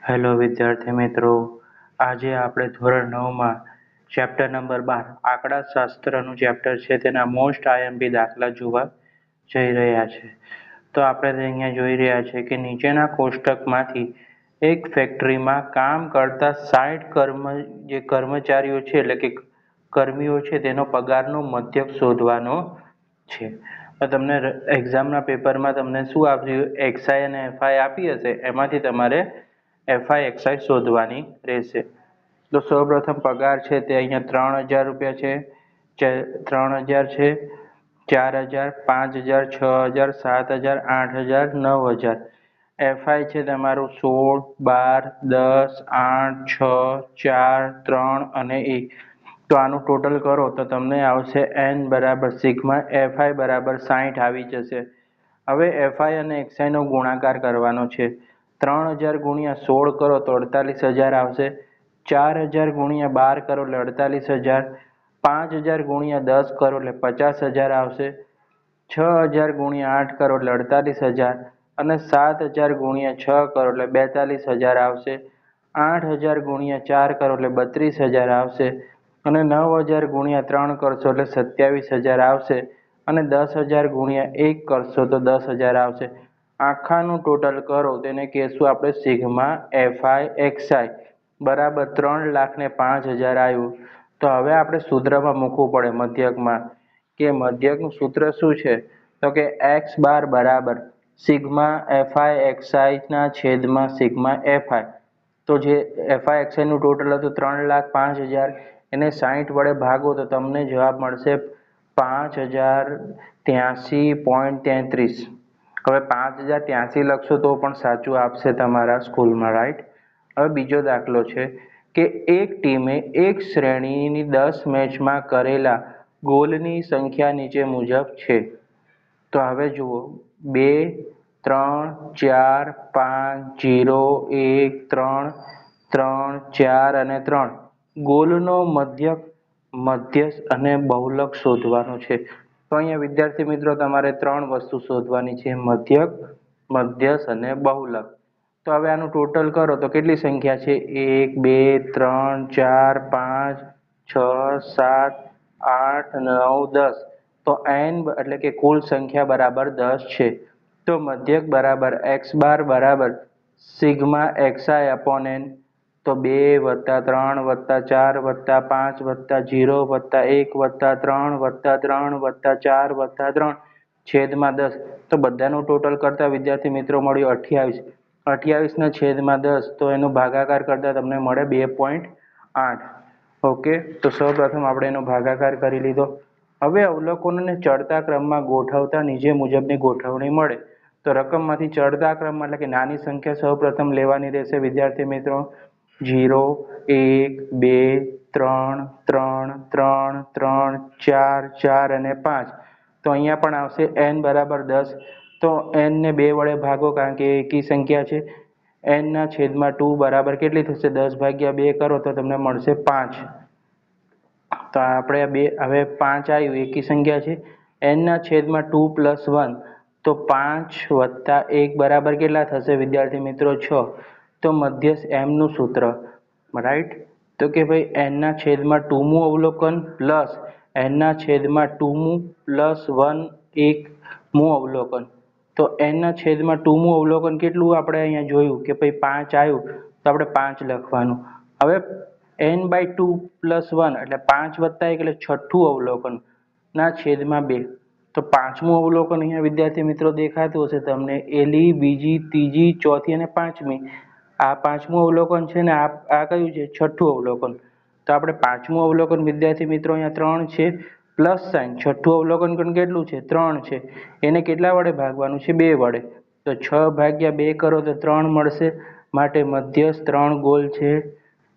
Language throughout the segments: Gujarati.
હેલો વિદ્યાર્થી મિત્રો, આજે આપણે ધોરણ 9માં ચેપ્ટર નંબર 12 આંકડાશાસ્ત્રનું ચેપ્ટર છે તેના મોસ્ટ આઈએમપી દાખલા જોવા જઈ રહ્યા છે. તો આપણે અહીંયા જોઈ રહ્યા છે કે નીચેના કોષ્ટકમાંથી એક ફેક્ટરીમાં કામ કરતા 60 કર્મચારીઓ છે એટલે કે કર્મીઓ છે તેનો પગારનો મધ્યક શોધવાનો છે. તો તમને એક્ઝામના પેપરમાં તમને શું આપ્યું, એક્સઆઈ અને એફઆઈ આપી હશે, એમાંથી તમારે એફઆઈ એક્સઆઈ શોધવાની રહેશે. તો સૌપ્રથમ પગાર છે તે અહીંયા 3000 રૂપિયા છે, 3000 છે, 4000, 5000, 6000, 7000, 8000, 9000. એફઆઈ છે તમારું 16, 12, 10, 8, 6, 4, 3 અને 1. તો આનું ટોટલ કરો તો તમને આવશે એન બરાબર સિગ્મા એફઆઈ બરાબર 60 આવી જશે. હવે એફઆઈ અને એક્સઆઈનો ગુણાકાર કરવાનો છે. 3000 ગુણ્યા 16 કરો તો 48000 આવશે. 4000 ગુણ્યા 12 કરો એટલે 48000. 5000 ગુણ્યા 10 કરો એટલે 50000 આવશે. 6000 ગુણ્યા 8 કરો એટલે 48000 અને 7000 ગુણ્યા 6 કરો એટલે 42000 આવશે. 8000 ગુણ્યા 4 કરો એટલે 32000 આવશે અને 9000 ગુણ્યા 3 કરશો એટલે 27000 આવશે અને 10000 ગુણ્યા 1 કરશો તો 10000 આવશે. આખાનું ટોટલ કરો તેને કહેશું આપણે સિગ્મા એફઆઈ એક્સઆઈ બરાબર 3,05,000 આવ્યું. તો હવે આપણે સૂત્રમાં મૂકવું પડે મધ્યકમાં, કે મધ્યકનું સૂત્ર શું છે? તો કે એક્સ બાર બરાબર સિગ્મા એફઆઈ એક્સઆઈ ના છેદમાં સિગ્મા એફઆઈ. તો જે એફઆઈ એક્સઆઈનું ટોટલ હતું 3,05,000, એને 60 વડે ભાગો તો તમને જવાબ મળશે 5083.33. હવે 5083 લખશો તો પણ સાચું આપશે તમારા સ્કૂલમાં, રાઈટ. હવે બીજો દાખલો છે કે એક ટીમે એક શ્રેણીની 10 મેચમાં કરેલા ગોલની સંખ્યા નીચે મુજબ છે. તો હવે જુઓ, 2, 3, 4, 5, 0, 1, 3, 3, 4 અને 3 ગોલનો મધ્યક, મધ્યસ્થ અને બહુલક શોધવાનું છે. તો અહીંયા વિદ્યાર્થી મિત્રો તમારે 3 વસ્તુ શોધવાની છે: મધ્યક, મધ્યસ્થ અને બહુલક. તો હવે આનું ટોટલ કરો તો કેટલી સંખ્યા છે? 1, 2, 3, 4, 5, 6, 7, 8, 9, 10. તો n એટલે કે કુલ સંખ્યા બરાબર 10 છે. તો મધ્યક બરાબર એક્સ બાર બરાબર સિગ્મા એક્સઆઈ અપોન n. તો 2 + 3 + 4 + 5 + 0 + 1 + 3 + 3 + 4 + 3 છેદમાં 10. તો બધાનું ટોટલ કરતા વિદ્યાર્થી મિત્રો મળ્યું 28. 28 ના છેદમાં 10, તો એનો ભાગાકાર કરતા તમને મળે 2.8. ઓકે, તો સૌપ્રથમ આપણે એનો ભાગાકાર કરી લીધો. હવે અવલોકનોને ચડતા ક્રમમાં ગોઠવતા નીચે મુજબની ગોઠવણી મળે. તો રકમમાંથી ચડતા ક્રમમાં એટલે કે નાની સંખ્યા સૌપ્રથમ લેવાની રહેશે વિદ્યાર્થી મિત્રો. 0, 1, 2, 3, 3, 3, 3, 4, 4 અને 5. તો અહીંયા પણ આવશે n બરાબર 10. તો n ને 2 વડે ભાગો કારણ કે એકી સંખ્યા છે. n ના છેદમાં 2 બરાબર કેટલી થશે? 10/2 કરો તો તમને મળશે 5. તો આપણે હવે 5 આવ્યું, એકી સંખ્યા છે. n ના છેદમાં 2 + 1, તો 5 + 1 બરાબર કેટલા થશે વિદ્યાર્થી મિત્રો? 6. તો મધ્યસ્થ m નું સૂત્ર, રાઈટ. તો કે ભાઈ n ના છેદમાં 2મું અવલોકન પ્લસ n ના છેદમાં 2મું પ્લસ 1મું અવલોકન. તો n ના છેદમાં 2મું અવલોકન કેટલું આપણે અહીંયા જોયું કે ભાઈ 5 આવ્યું, તો આપણે 5 લખવાનું. હવે n/2 + 1 એટલે 5 + 1 એટલે છઠ્ઠું અવલોકન ના છેદમાં 2. તો 5મું અવલોકન અહીંયા વિદ્યાર્થી મિત્રો દેખાતું હશે તમને, પહેલી, બીજી, ત્રીજી, ચોથી અને 5મી. આ 5મું અવલોકન છે ને આ કયું છે? છઠ્ઠું અવલોકન. તો આપણે 5મું અવલોકન વિદ્યાર્થી મિત્રો અહીંયા 3 છે, પ્લસ સાઇન. છઠ્ઠું અવલોકન પણ કેટલું છે? 3 છે. એને કેટલા વડે ભાગવાનું છે? 2 વડે. તો 6/2 કરો તો 3 મળશે. માટે મધ્યસ્થ 3 ગોલ છે,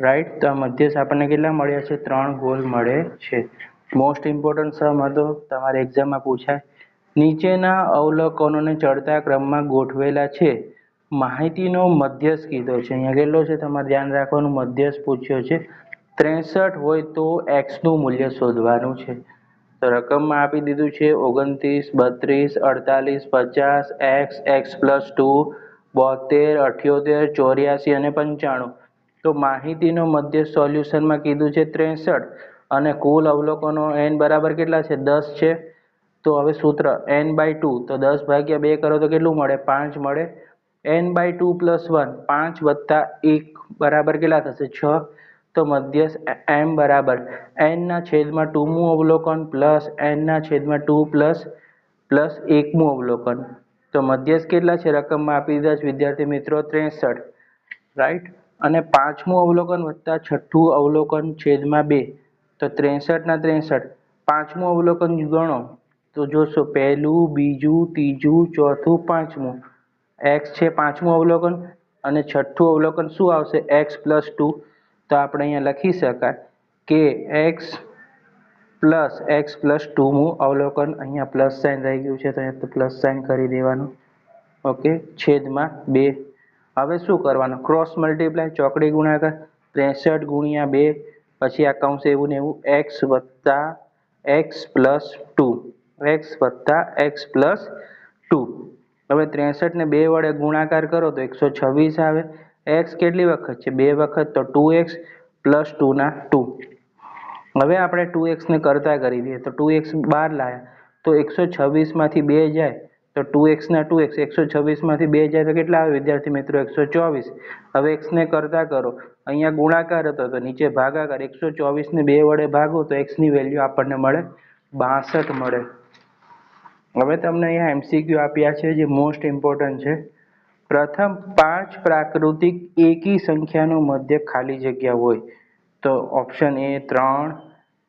રાઈટ. તો આ મધ્યસ્થ આપણને કેટલા મળ્યા છે? 3 ગોલ મળે છે. મોસ્ટ ઇમ્પોર્ટન્ટ સમ હતો, તમારે એક્ઝામમાં પૂછાય. નીચેના અવલોકનોને ચડતા ક્રમમાં ગોઠવેલા છે. માહિતીનો મધ્યસ્થ કીધો છે. અહીંયા કેટલો છે તમારે ધ્યાન રાખવાનું, મધ્યસ્થ પૂછ્યો છે. 63 હોય તો x નું મૂલ્ય શોધવાનું છે. તો રકમમાં આપી દીધું છે 29, 32, 48, 50, x, x + 2, 72, 78, 84 અને 95. તો માહિતીનો મધ્ય સોલ્યુશનમાં કીધું છે 63 અને કુલ અવલોકનો n બરાબર કેટલા છે 10 છે. તો હવે સૂત્ર n/2 તો 10 ભાગ્યા 2 કરો તો કેટલું મળે 5 મળે. n/2 + 1 5 + 1 બરાબર કેટલા થશે 6. તો મધ્યસ્થ m બરાબર n/2મું અવલોકન પ્લસ n/2 પ્લસ 1મું અવલોકન. તો મધ્યસ્થ કેટલા છે રકમમાં આપી દીધા છે વિદ્યાર્થી મિત્રો 63, રાઈટ. અને 5મું અવલોકન વત્તા 6ઠ્ઠું અવલોકન છેદમાં 2 તો 63 ના 63. 5મું અવલોકન ગણો તો જોશો પહેલું, બીજું, ત્રીજું, ચોથું, 5મું. x છે 5મું અવલોકન અને 6ઠ્ઠું અવલોકન શું આવશે x + 2. તો આપણે અહીંયા લખી શકાય કે x + 2મું અવલોકન, અહીંયા પ્લસ સાઇન રહી ગયું છે તો અહીંયા પ્લસ સાઇન કરી દેવાનું, ઓકે, છેદમાં 2. હવે શું કરવાનું ક્રોસ મલ્ટીપ્લાય ચોકડી ગુણાકાર 63 × 2 પછી આ કૌંસ એવું ને એવું x + x + 2 x + x + 2. હવે 63 ને 2 વડે ગુણાકાર કરો તો 126 આવે. x કેટલી વખત છે 2 વખત તો 2x + 2 ના 2. હવે આપણે 2x ને કરતા કરી દઈએ તો 2x બહાર લાયા તો 126 માંથી 2 જાય તો 2x ના 2x 126 માંથી 2 જાય તો કેટલા આવે વિદ્યાર્થી મિત્રો 124. હવે x ને કરતા કરો, અહીંયા ગુણાકાર હતો તો નીચે ભાગાકાર 124 ને 2 વડે ભાગો તો x ની વેલ્યુ આપણને મળે 62 મળે. હવે તમને અહીંયા MCQ આપ્યા છે જે મોસ્ટ ઇમ્પોર્ટન્ટ છે. પ્રથમ 5 પ્રાકૃતિક એકી સંખ્યાનો મધ્ય ખાલી જગ્યા હોય તો option A 3,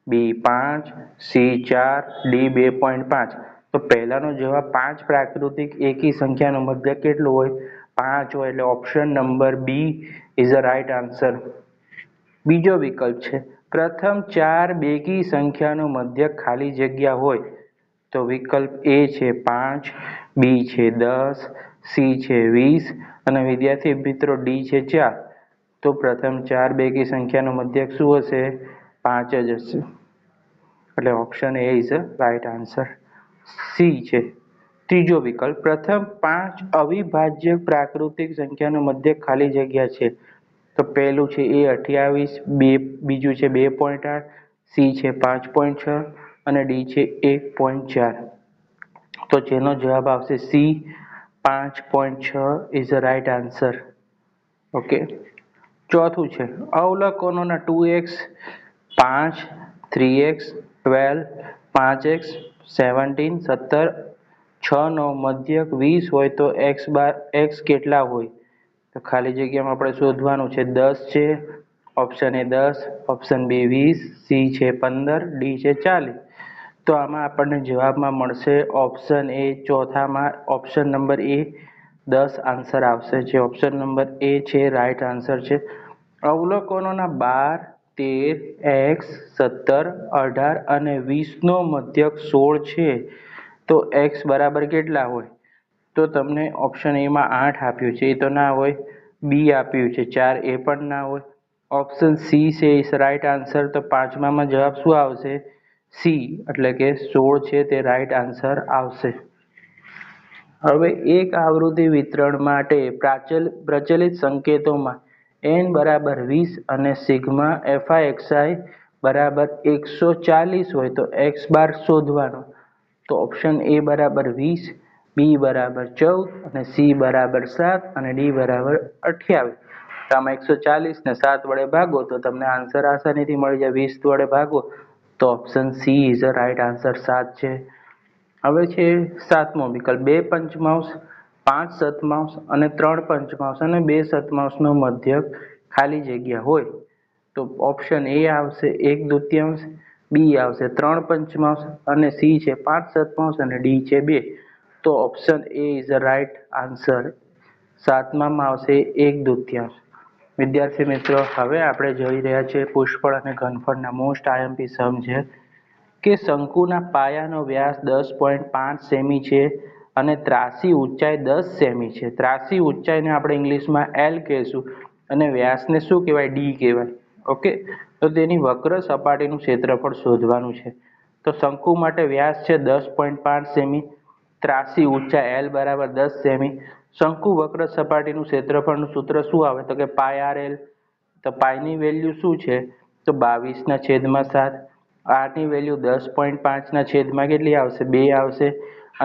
B 5, C 4, D 2.5. તો પહેલાનો જવાબ 5 પ્રાકૃતિક એકી સંખ્યાનો મધ્ય કેટલો હોય 5 હોય એટલે option number B is the right answer. બીજો વિકલ્પ છે પ્રથમ 4 બેકી સંખ્યાનો મધ્ય ખાલી જગ્યા હોય તો વિકલ્પ A છે 5, B છે 10, C છે 20 અને વિદ્યાર્થી મિત્રો D છે 4. તો પ્રથમ 4 બેકી સંખ્યાનો મધ્યક શું હશે 5 જ હશે એટલે option A is right answer. C છે ત્રીજો વિકલ્પ પ્રથમ 5 અવિભાજ્ય પ્રાકૃતિક સંખ્યાનો મધ્યક ખાલી જગ્યા છે તો પહેલું છે A 28, બીજું છે 2.8, C છે 5.6 અને D છે 1.4. તો જેનો જવાબ આવશે C 5.6 is the right answer. Okay. ચોથું છે અવલોકનોના 2x, 5, 3x, 12, 5x, 17, 17, 6 નો મધ્યક 20 હોય તો x કેટલા હોય તો ખાલી જગ્યામાં આપણે શોધવાનું છે 10 છે, option A 10, option B 20, C છે 15, D છે 40. તો આમાં આપણને જવાબમાં મળશે ઓપ્શન A ચોથામાં ઓપ્શન નંબર A 10 આન્સર આવશે જે ઓપ્શન નંબર A છે રાઈટ આન્સર છે. અવલોકનોના 12, 13, x, 17, 18 અને 20 નો મધ્યક 16 છે તો x બરાબર કેટલા હોય તો તમને ઓપ્શન A માં 8 આપ્યું છે એ તો ના હોય, B આપ્યું છે 4 એ પણ ના હોય, ઓપ્શન C છે ઇઝ રાઈટ આન્સર. તો પાંચમામાં જવાબ શું આવશે C એટલે કે 16 છે તે રાઈટ આન્સર આવશે. હવે એક આવૃત્તિ વિતરણ માટે પ્રચલિત સંકેતોમાં n બરાબર 20 અને સિગ્મા fi બરાબર 140 હોય તો x બાર શોધવાનો. તો ઓપ્શન A બરાબર 20, B બરાબર 14 અને C બરાબર 7 અને D બરાબર 28. તો આમાં 140 ને 7 વડે ભાગો તો તમને આન્સર આસાનીથી મળી જાય. 20 વડે ભાગો તો option C is the right answer 7 છે. હવે છે સાતમો વિકલ્પ 2 પંચમાંશ, 5 સતમાંશ અને 3 પંચમાંશ અને 2 સતમાંશનો મધ્યક ખાલી જગ્યા હોય તો ઓપ્શન A આવશે 1/2, B આવશે 3 પંચમાંશ અને C છે 5 સતમાંશ અને D છે 2. તો option A is the right answer. સાતમામાં આવશે 1/2. વિદ્યાર્થી મિત્રો હવે આપણે જોઈ રહ્યા છીએ પુષ્કળ અને ઘનફળના મોસ્ટ IMP સમ છે કે શંકુના પાયાનો વ્યાસ 10.5 સેમી છે અને ત્રાસી ઊંચાઈ 10 સેમી છે. ત્રાસી ઊંચાઈને આપણે ઇંગ્લિશમાં L કહેશું અને વ્યાસને શું કહેવાય D કહેવાય. ઓકે. તો તેની વક્ર સપાટીનું ક્ષેત્રફળ શોધવાનું છે. તો શંકુ માટે વ્યાસ છે 10.5 સેમી, ત્રાસી ઊંચાઈ L બરાબર 10 સેમી, શંકુ વક્ર સપાટીનું ક્ષેત્રફળનું સૂત્ર શું આવે તો કે પાય આર એલ. તો પાયની વેલ્યુ શું છે તો 22/7. આરની વેલ્યુ 10.5/, કેટલી આવશે 2 આવશે.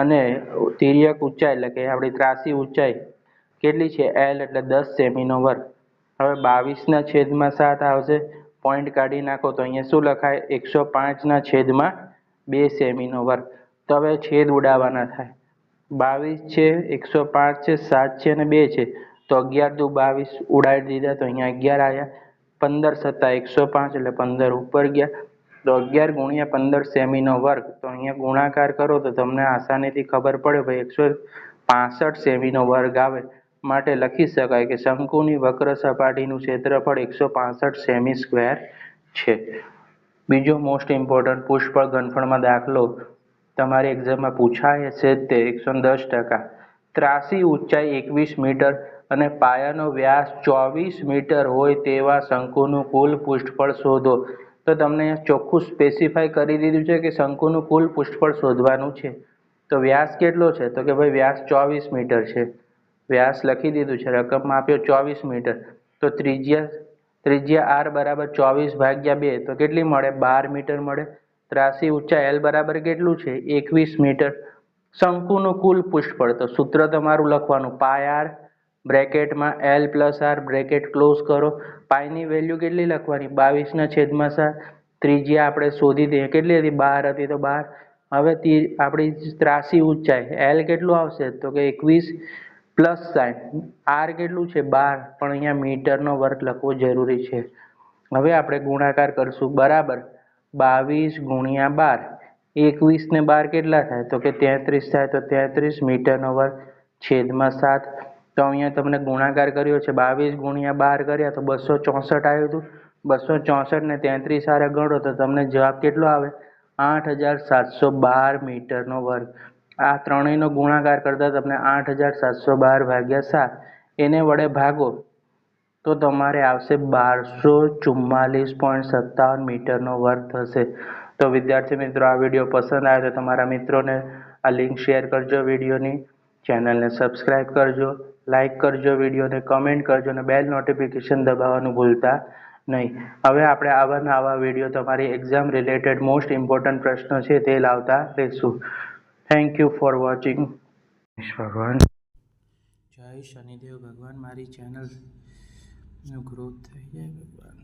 અને તિર્યક ઊંચાઈ એટલે કે આપણી ત્રાસી ઊંચાઈ કેટલી છે એલ એટલે 10 સેમીનો વર્ગ. હવે 22/7 આવશે, પોઈન્ટ કાઢી નાખો તો અહીંયા શું લખાય 105/2 સેમીનો વર્ગ. તો હવે છેદ ઉડાવવાના થાય. 22 છે, 105 છે, 7 છે અને 2 છે. તો 11 દુ 22 ઉડાડી દીધા તો અહીંયા 11 આવ્યા. 15 સત્તા 105 એટલે 15 ઉપર ગયા. તો 11 ગુણ્યા 15 સેમીનો વર્ગ. તો અહીંયા ગુણાકાર કરો તો તમને આસાનીથી ખબર પડે ભાઈ 165 સેમીનો વર્ગ આવે. માટે લખી શકાય કે શંકુની વક્ર સપાટીનું ક્ષેત્રફળ 165 સેમી સ્ક્વેર છે. બીજો મોસ્ટ ઇમ્પોર્ટન્ટ પુષ્કળ ઘનફળમાં દાખલો તમારી એક્ઝામમાં પૂછાય છે તે 110%. ત્રાસી ઊંચાઈ 21 મીટર અને પાયાનો વ્યાસ 24 મીટર હોય તેવા શંકુનું કુલ પૃષ્ઠફળ શોધો. તો તમને ચોખ્ખું સ્પેસિફાય કરી દીધું છે કે શંકુનું કુલ પૃષ્ઠફળ શોધવાનું છે. તો વ્યાસ કેટલો છે તો કે ભાઈ વ્યાસ 24 મીટર છે. વ્યાસ લખી દીધું છે, રકમમાં આપ્યો 24 મીટર. તો ત્રિજ્યા r બરાબર 24/2 તો કેટલી મળે 12 મીટર મળે. ત્રાસી ઊંચાઈ એલ બરાબર કેટલું છે 21 મીટર. શંકુનું કુલ પૃષ્ઠફળ તો સૂત્ર તમારું લખવાનું પાય આર બ્રેકેટમાં L plus r bracket close કરો. પાયની વેલ્યુ કેટલી લખવાની 22/7. ત્રિજ્યા આપણે શોધી દઈએ કેટલી હતી 12 હતી તો 12. હવે આપણી ત્રાસી ઊંચાઈ એલ કેટલું આવશે તો કે 21 પ્લસ સાઇન આર કેટલું છે 12, પણ અહીંયા મીટરનો વર્ગ લખવો જરૂરી છે. હવે આપણે ગુણાકાર કરશું બરાબર 22 ગુણ્યા 12. 21 ને 12 કેટલા થાય તો કે 33 થાય. તો 33 મીટરનો વર્ગ છેદમાં 7. તો અહીંયા તમને ગુણાકાર કર્યો છે 22 ગુણ્યા 12 કર્યા તો 264 આવ્યું હતું. 264 ને 33 હારે ગણો તો તમને જવાબ કેટલો આવે 8712 મીટરનો વર્ગ. આ ત્રણેયનો ગુણાકાર કરતા તમને 8712/7 એને વડે ભાગો તો તમારે આવશે 1244.57 મીટરનો વર્ગ થશે. તો વિદ્યાર્થી મિત્રો આ વિડીયો પસંદ આવે તો તમારા મિત્રોને આ લિંક શેર કરજો, વિડીયોની ચેનલને સબસ્ક્રાઈબ કરજો, લાઈક કરજો, વિડીયોને કમેન્ટ કરજો અને બેલ નોટિફિકેશન દબાવવાનું ભૂલતા નહીં. હવે આપણે આવા નવા વિડીયો તમારી એક્ઝામ રિલેટેડ મોસ્ટ ઇમ્પોર્ટન્ટ પ્રશ્નો છે તે લાવતા રહીશું. Thank you for watching. ભગવાન જય શનિદેવ ભગવાન, મારી ચેનલ ગ્રોથ થઈ જાય ભગવાન.